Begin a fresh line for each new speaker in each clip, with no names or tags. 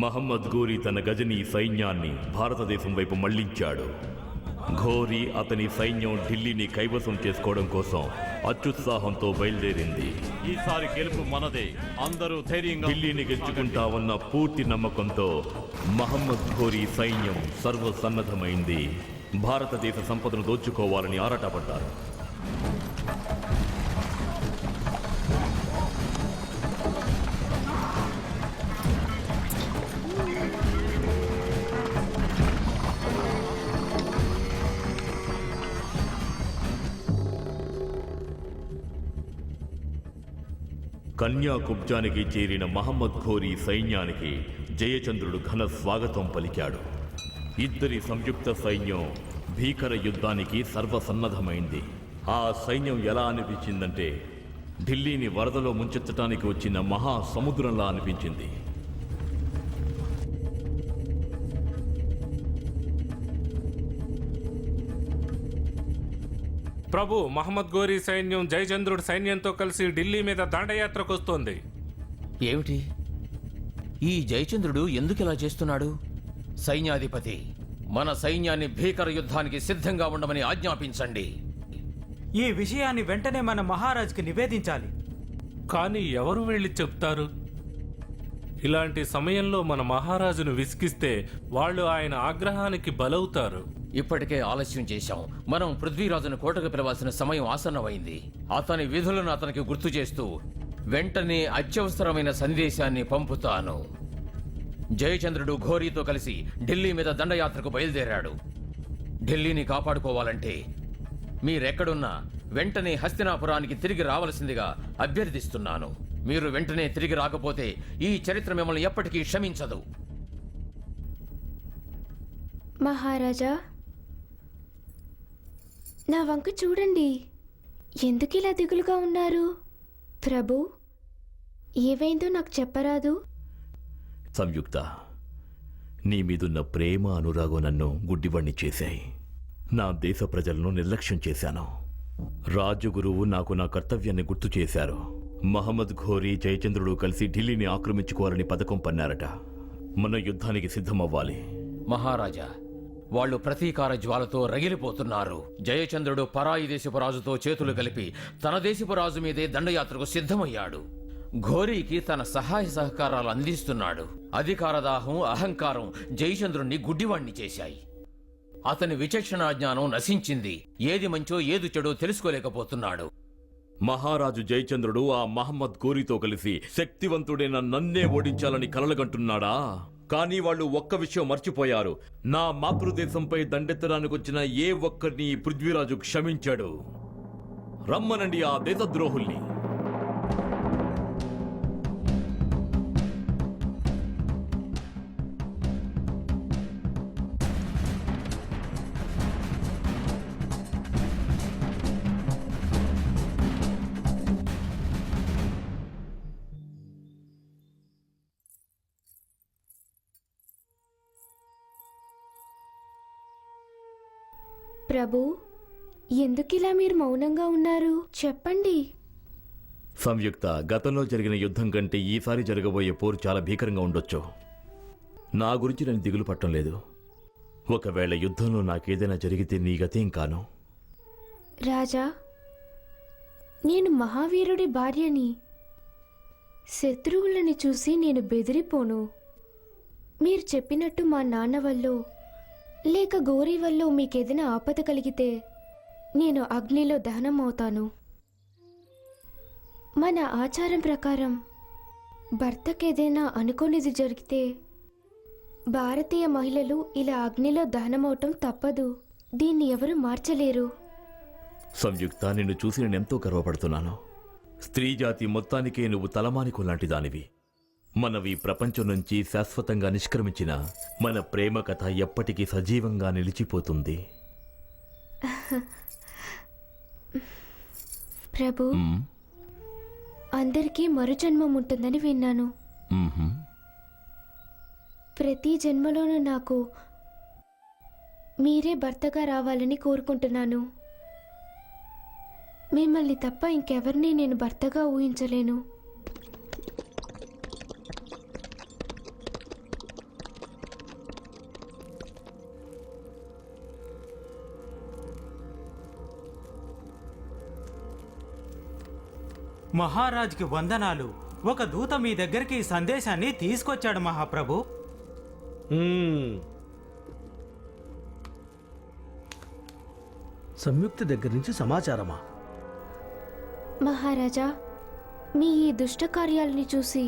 మహమ్మద్ ఘోరీ తన గజనీ సైన్యాన్ని భారతదేశం వైపు మళ్లించాడు. ఘోరీ అతని సైన్యం ఢిల్లీని కైవసం చేసుకోవడం కోసం అత్యుత్సాహంతో బయలుదేరింది.
ఈసారి గెలుపు మనదే, అందరూ ధైర్యంగా
ఢిల్లీని గెలుచుకుంటామన్న పూర్తి నమ్మకంతో మహమ్మద్ ఘోరీ సైన్యం సర్వసన్నద్ధమైంది. భారతదేశ సంపదను దోచుకోవాలని ఆరాటపడ్డారు. కన్యాకుబ్జానికి చేరిన మహమ్మద్ ఘోరీ సైన్యానికి జయచంద్రుడు ఘన స్వాగతం పలికాడు. ఇద్దరి సంయుక్త సైన్యం భీకర యుద్ధానికి సర్వసన్నద్ధమైంది. ఆ సైన్యం ఎలా అనిపించిందంటే ఢిల్లీని వరదలో ముంచెత్తడానికి వచ్చిన మహాసముద్రంలా అనిపించింది.
ప్రభు, మహమ్మద్ ఘోరీ సైన్యం జయచంద్రుడి సైన్యంతో కలిసి ఢిల్లీ మీద దండయాత్రకు వస్తోంది.
ఏమిటి? ఈ జయచంద్రుడు ఎందుకు ఇలా చేస్తున్నాడు? సైన్యాధిపతి, మన సైన్యాన్ని భీకర యుద్ధానికి సిద్ధంగా ఉండమని ఆజ్ఞాపించండి.
ఈ విషయాన్ని వెంటనే మన మహారాజుకి నివేదించాలి.
కానీ ఎవరు వెళ్ళి చెప్తారు? ఇలాంటి సమయంలో మన మహారాజును విసిగిస్తే వాళ్ళు ఆయన ఆగ్రహానికి బలవుతారు.
ఇప్పటికే ఆలస్యం చేశాం. మనం పృథ్వీరాజును కోటకు పిలవాల్సిన సమయం ఆసన్నమైంది. అతని విధులను అతనికి గుర్తు చేస్తూ వెంటనే అత్యవసరమైన సందేశాన్ని పంపుతాను. జయచంద్రుడు ఘోరీతో కలిసి ఢిల్లీ మీద దండయాత్రకు బయలుదేరాడు. ఢిల్లీని కాపాడుకోవాలంటే మీరెక్కడున్నా వెంటనే హస్తినాపురానికి తిరిగి రావలసిందిగా అభ్యర్థిస్తున్నాను. మీరు వెంటనే తిరిగి రాకపోతే ఈ చరిత్ర మిమ్మల్ని ఎప్పటికీ క్షమించదు.
మహారాజా, నా వంక చూడండి. ఎందుకు ఇలా దిగులుగా ఉన్నారు? ప్రభు, ఏవైందో నాకు చెప్పరాదు?
సంయుక్త, నీ మీదున్న ప్రేమ అనురాగం నన్ను గుడ్డివాణ్ణి చేశాయి. నా దేశ ప్రజలను నిర్లక్ష్యం చేశాను. రాజగురువు నాకు నా కర్తవ్యాన్ని గుర్తు చేశారు. మహమ్మద్ ఘోరీ జయచంద్రుడు కలిసి ఢిల్లీని ఆక్రమించుకోవాలని పథకం పన్నారట. మన యుద్ధానికి సిద్ధమవ్వాలి.
మహారాజా, వాళ్ళు ప్రతీకార జ్వాలతో రగిలిపోతున్నారు. జయచంద్రుడు పరాయి దేశపు రాజుతో చేతులు కలిపి తన దేశపు రాజు మీదే దండయాత్రకు సిద్ధమయ్యాడు. ఘోరీకి తన సహాయ సహకారాలు అందిస్తున్నాడు. అధికారదాహం, అహంకారం జయచంద్రుణ్ణి గుడ్డివాణ్ణి చేశాయి. అతని విచక్షణా జ్ఞానం నశించింది. ఏది మంచో ఏది చెడో తెలుసుకోలేకపోతున్నాడు.
మహారాజు జయచంద్రుడు ఆ మహమ్మద్ ఘోరీతో కలిసి శక్తివంతుడైన నన్నే ఓడించాలని కలలుగంటున్నాడా? కానీ వాళ్ళు ఒక్క విషయం మర్చిపోయారు. నా మాతృదేశంపై దండెత్తడానికి వచ్చిన ఏ ఒక్కరిని పృథ్వీరాజు క్షమించాడు. రమ్మనండి ఆ దేశద్రోహుల్ని.
ప్రభు, ఎందుకిలా మీరు మౌనంగా ఉన్నారు? చెప్పండి.
సంయుక్త, గతంలో జరిగిన యుద్ధం కంటే ఈసారి జరగబోయే పోరు చాలా భీకరంగా ఉండొచ్చు. నా గురించి నేను దిగులు పట్టం లేదు. ఒకవేళ యుద్ధంలో నాకేదైనా జరిగితే నీ గతేం కాను.
రాజా, నేను మహావీరుడి భార్యని. శత్రువులని చూసి నేను బెదిరిపోను. మీరు చెప్పినట్టు మా నాన్న వల్లో లేక ఘోరీ వల్లో మీకేదైనా ఆపద కలిగితే నేను అగ్నిలో దహనం అవుతాను. మన ఆచారం ప్రకారం భర్తకేదైనా అనుకోనిది జరిగితే భారతీయ మహిళలు ఇలా అగ్నిలో దహనమవటం తప్పదు. దీన్ని ఎవరు మార్చలేరు.
సంయుక్త, నిన్ను చూసి నేను ఎంతో గర్వపడుతున్నాను. స్త్రీ జాతి మొత్తానికే నువ్వు తలమానికం లాంటి దానివి. మనవి ప్రపంచం నుంచి శాశ్వతంగా నిష్క్రమించిన మన ప్రేమ కథ ఎప్పటికీ సజీవంగా నిలిచిపోతుంది.
ప్రభు, అందరికీ మరుజన్మం ఉంటుందని విన్నాను. ప్రతి జన్మలోనూ నాకు మీరే భర్తగా రావాలని కోరుకుంటున్నాను. మిమ్మల్ని తప్ప ఇంకెవరిని నేను భర్తగా ఊహించలేను.
మహారాజ్కి వందనాలు. ఒక దూత మీ దగ్గరికి ఈ సందేశాన్ని తీసుకొచ్చాడు మహాప్రభు.
సంయుక్త దగ్గర నుంచి సమాచారమా?
మహారాజా, మీ ఈ దుష్ట కార్యాలని చూసి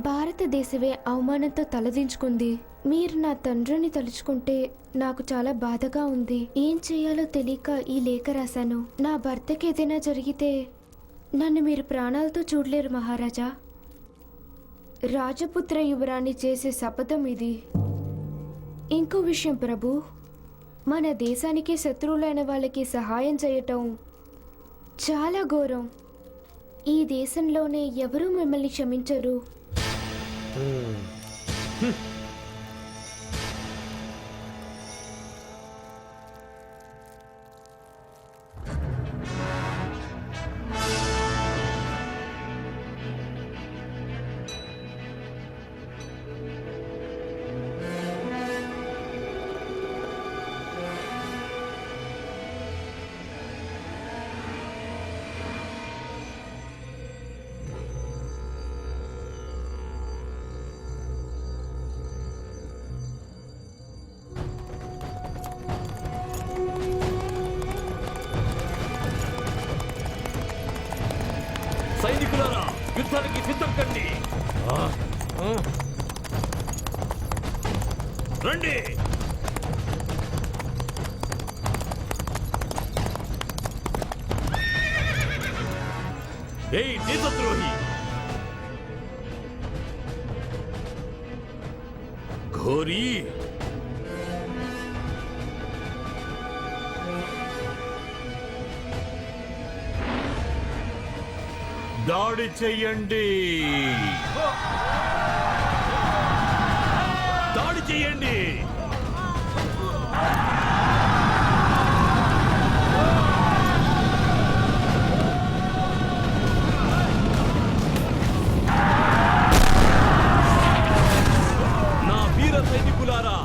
భారతదేశమే అవమానంతో తలదించుకుంది. మీరు నా తండ్రిని తలుచుకుంటే నాకు చాలా బాధగా ఉంది. ఏం చేయాలో తెలియక ఈ లేఖ రాశాను. నా భర్తకి ఏదైనా జరిగితే నన్ను మీరు ప్రాణాలతో చూడలేరు మహారాజా. రాజపుత్ర యువరాణి చేసే శపథం ఇది. ఇంకో విషయం ప్రభు, మన దేశానికి శత్రువులైన వాళ్ళకి సహాయం చేయటం చాలా ఘోరం. ఈ దేశంలోనే ఎవరూ మిమ్మల్ని క్షమించరు.
సైనికులారా, యుద్ధానికి సిద్ధం కండి. రండి. ఏయ్ దేశద్రోహి, ఘోరీ, దాడి చెయ్యండి. దాడి చెయ్యండి. నా వీర సైనికులారా,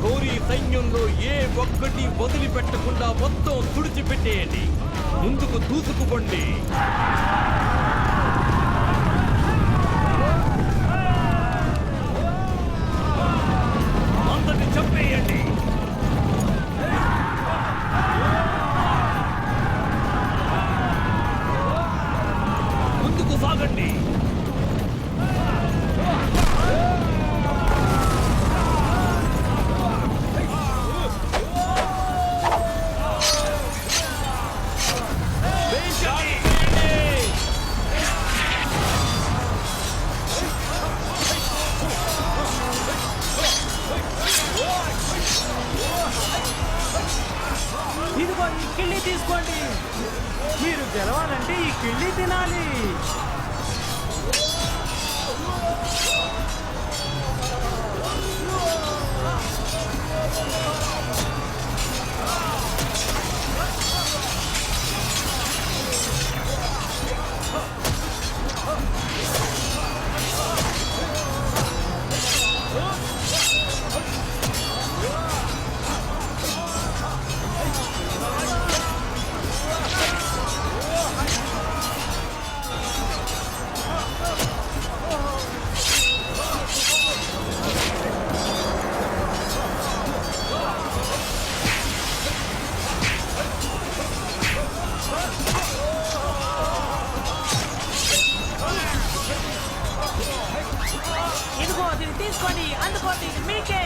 ఘోరీ సైన్యంలో ఏ ఒక్కటి వదిలిపెట్టకుండా మొత్తం తుడిచిపెట్టేయండి. ముందుకు దూసుకుపోండి. అందరిని చంపేయండి. ముందుకు సాగండి.
ఇదిగో ఈ కిళ్ళి తీసుకోండి. మీరు గెలవాలంటే ఈ కిళ్ళి తినాలి. ఇదిగో దీన్ని తీసుకోండి, అందుకోండి, ఇది మీకే.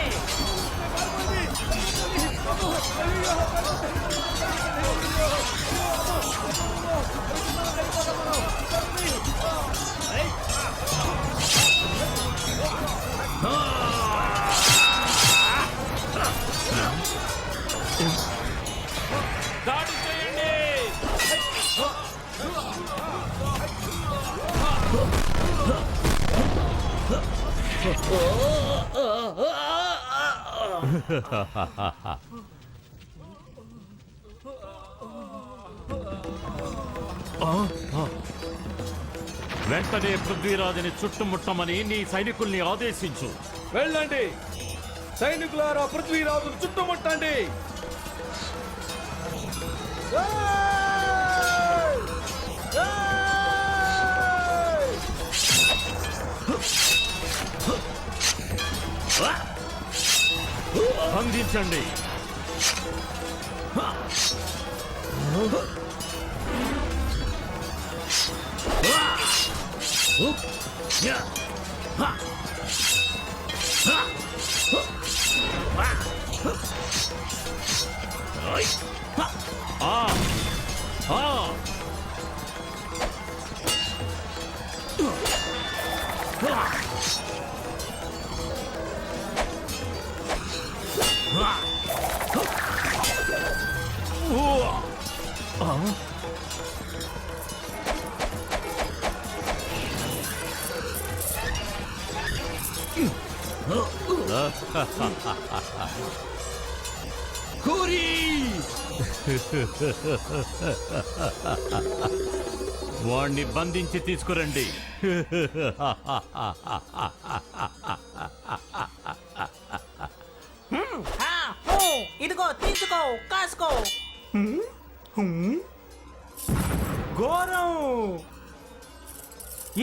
దాడి చేయండి.
వెంటనే పృథ్వీరాజుని చుట్టుముట్టమని నీ సైనికుల్ని ఆదేశించు.
వెళ్ళండి సైనికులారా, పృథ్వీరాజును చుట్టుముట్టండి.
బంధించండి. వాణ్ణి బంధించి తీసుకురండి.
ఇదిగో తీసుకో, కాసుకో. ఘోరం!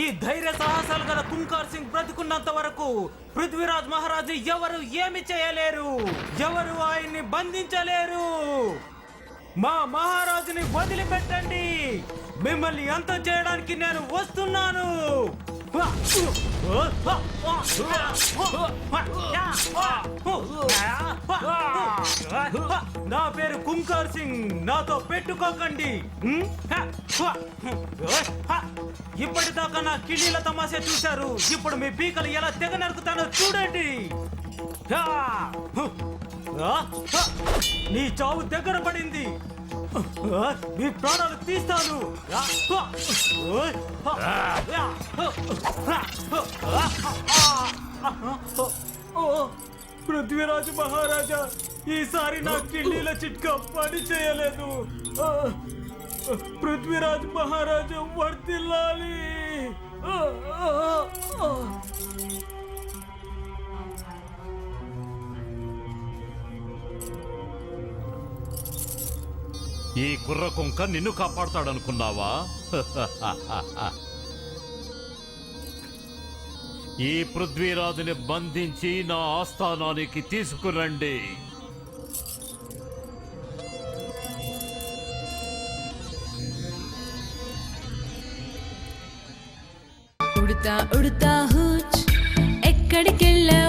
ఈ ధైర్య సాహసాలు గల కుంకార్ సింగ్ బ్రతికున్నంత వరకు పృథ్వీరాజ్ మహారాజు ఎవరు ఏమి చేయలేరు, ఎవరు ఆయన్ని బంధించలేరు. మా మహారాజుని వదిలిపెట్టండి. మిమ్మల్ని అంతం చేయడానికి నేను వస్తున్నాను. నా పేరు కుంకార్ సింగ్, నాతో పెట్టుకోకండి. ఇప్పటిదాకా నా కిళ్ళీల తమాషా చూశారు, ఇప్పుడు మీ పీకలు ఎలా తెగ నరుకుతానో చూడండి. నీ చావు దగ్గర పడింది. మీ ప్రాణాలు తీస్తాను. పృథ్వీరాజు మహారాజా, ఈసారి నా కిళ్ళీల చిట్కా పని చేయలేదు. పృథ్వీరాజు మహారాజా వర్ధిల్లాలి.
ఈ కుర్ర కుంక నిన్ను కాపాడుతాడనుకున్నావా? ఈ పృథ్వీరాజుని బంధించి నా ఆస్థానానికి తీసుకురండి.
ఉడతా ఉడతా హూచ్ ఎక్కడికెళ్ళా